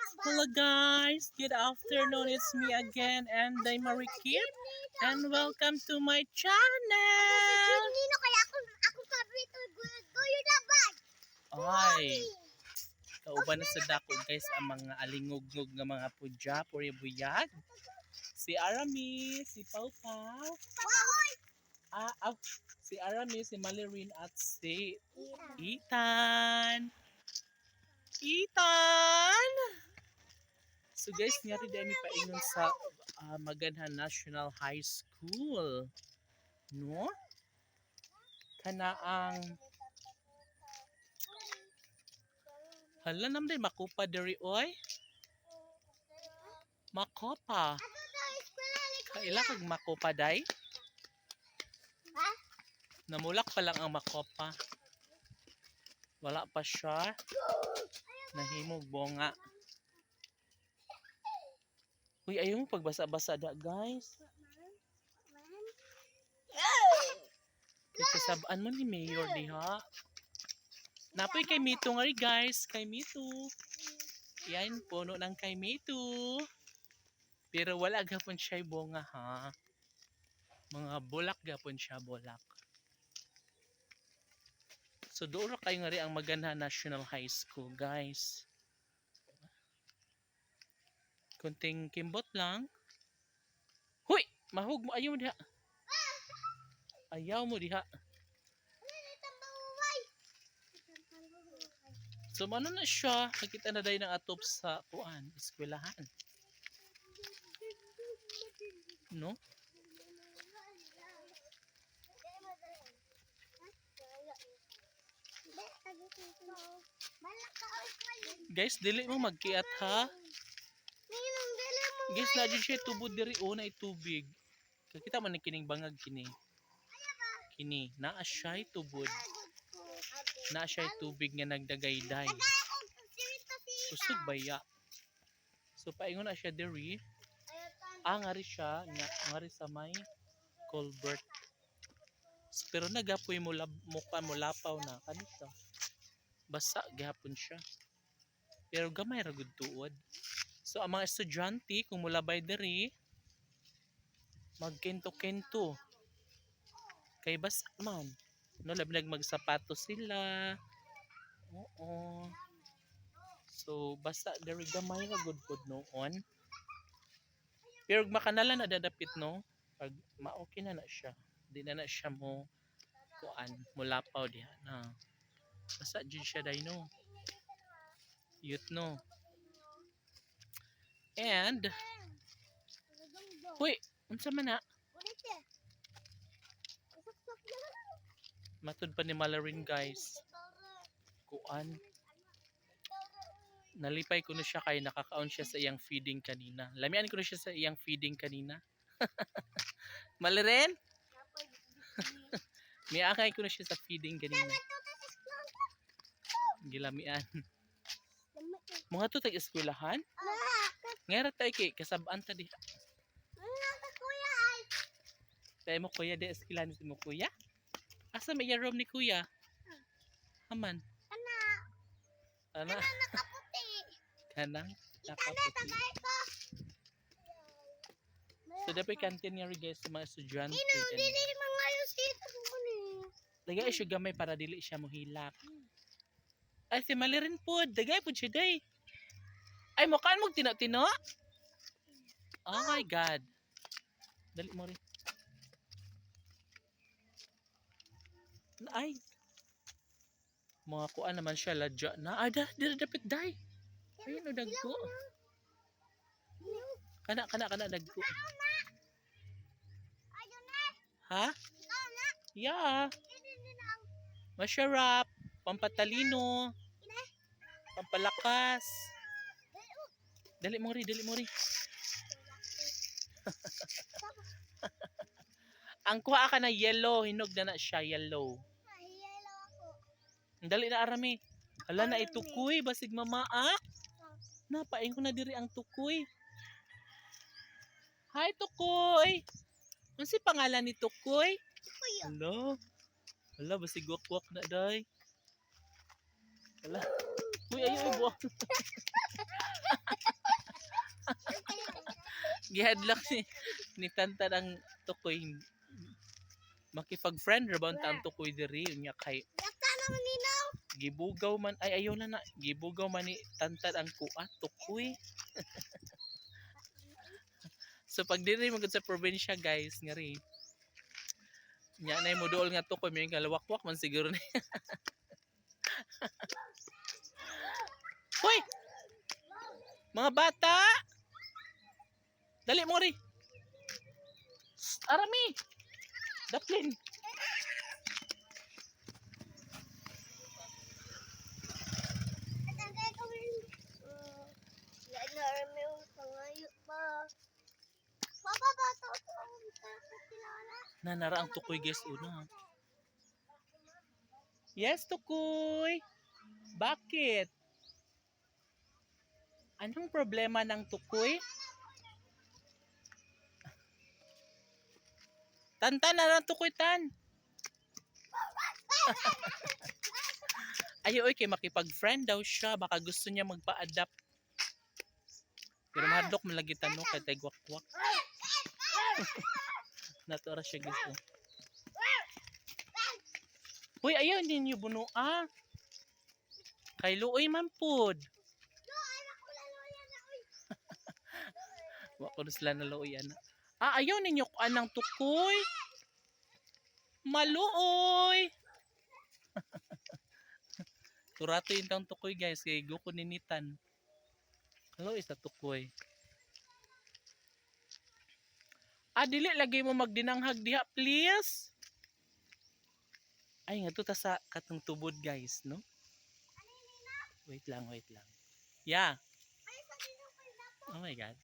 Hello guys, good afternoon. It's me again and I'm Marikip and welcome to my channel. Ay, kauban na sa dako guys ang mga alingugngog nga mga pudya, puri-buyag. Si Arami, si Pau Pau, si Arami, si Malirin at si Ethan. Ethan! So guys, nyari dahil paingon sa Maganhan National High School. No? Kanaang hala nam day makupa diri oy. Makopa. Kaila kag makopa day? Namulak pa lang ang makopa. Wala pa siya. Nahimog bonga. Uy, ayaw mo pagbasa-basa da, guys. Kasabaan mo ni Mayor diha. Napoy kay Mito nga rin, guys. Kay Mito. Yan, puno ng kay Mito. Pero wala gapon siya bonga, ha? Mga bulak gapon siya, bulak. So, doon kayo nga rin ang Maganhan National High School, guys. Kunting kimbot lang. Huy! Mahug mo. Ayaw mo diha. Ayaw mo diha. So, ano na siya? Nakita na dahil ng atop sa kuan, eskwelahan. No? Guys, dili mo magkiat ha. Guys, na dyan siya tubod diri o na itubig. Kita man ni kining bangag kini. Kini, naa siya tubod. Naa siya tubig nga nagdagayday. Kusog baya. So paingon na siya diri. Ngari siya ngari sa may culvert. Pero nagapoy mo mukha mo lapaw na kanito. Basa gihapon siya. Pero gamay ra gud tuod. So ang mga estudyante kung mulabay diri magkento-kento. Kay basa man. No, labi magsapatos sila. Oo. So basa diri gamay ra gud pod noon. Pero makanala na dadapit no. Pag ma-okay na siya. Di na siya mo kuan, mulapaw diha na. Basa jud siya dai no. Youth no. And huy, unsa man na? Matud pa ni Malarin guys. Kuan. Nalipay ko na siya kay nakakaon siya sa iyang feeding kanina. Lamian ko na siya sa iyang feeding kanina. Malarin? Miakay ko na siya sa feeding kanina. Gilamian. Mga to tag-eskwelahan? Ngara tayo kay kasabaan ta di. Tayo mo kuya di eskwelahan mo kuya? Asa may room ni kuya? Aman. Ana. Nakaputi. Kanang nakaputi. So dapat kantin niya rin guys sa mga estudyante. Dili mga yusita mo ni. Lagay siya gamay para dili siya mohilak. Ay si Malirin po, dagay po siya day. Ay mukhaan mo tino-tino? Oh my God. Dali mo rin. Ay. Mga kuan naman siya ladya na. Ay dili dapat day. Ayun o dagko. Kana dagko. Ha? Yeah. Masyarap. Pampatalino. Pampalakas. Dali mo rin. Ang kuha ka na yellow. Hinog na siya yellow. Dali na arami. Hala na itukoy. Basig mamaak. Napain ko na diri ang tukoy. Hi tukoy. Ano si pangalan ni tukoy? Hala. Hala basig wak-wak na day. Hala. Uy, ayo buwak. Gihadlok ni Tantan ang tukoy. Makipag-friend ra ba ang tukoy diri unya kay Yata naman ninaw. gibugaw man ay ayaw na gibugaw man ni Tantan ang kuat tukoy. So pag diri magud sa probinsya guys nga ri. Nya nay mo duol nga tukoy may kalawak-wak man siguro ni. Hoy! Mga bata! Dali mo ri. Arami! Daplin! Tagay kami. Narami yung pangayo pa. Papa, bato ito ang kilala. Nanara ang tukoy guys una. Yes, tukoy! Bakit? Anong problema ng tukoy? Tantan na lang tukoy tan. Ayaw kay makipag-friend daw siya. Baka gusto niya magpa-adapt. Pero mahadlok malagitan no kay tagwak-wak. Natura siya gusto. Uy, ayaw ninyo buno ah. Kay luoy man pod. Wa ko na sila naluoy ana. Ah, ayaw ninyo ko anang tukoy. Maluoy. Turato yung tang tukoy guys kay guko ninitan. Kaluoy sa tukoy. Ah, dili lagi mo magdinanghag diha please. Ay nga to ta sa katong tubod guys, no? Wait lang, wait lang. Yeah. Oh my god.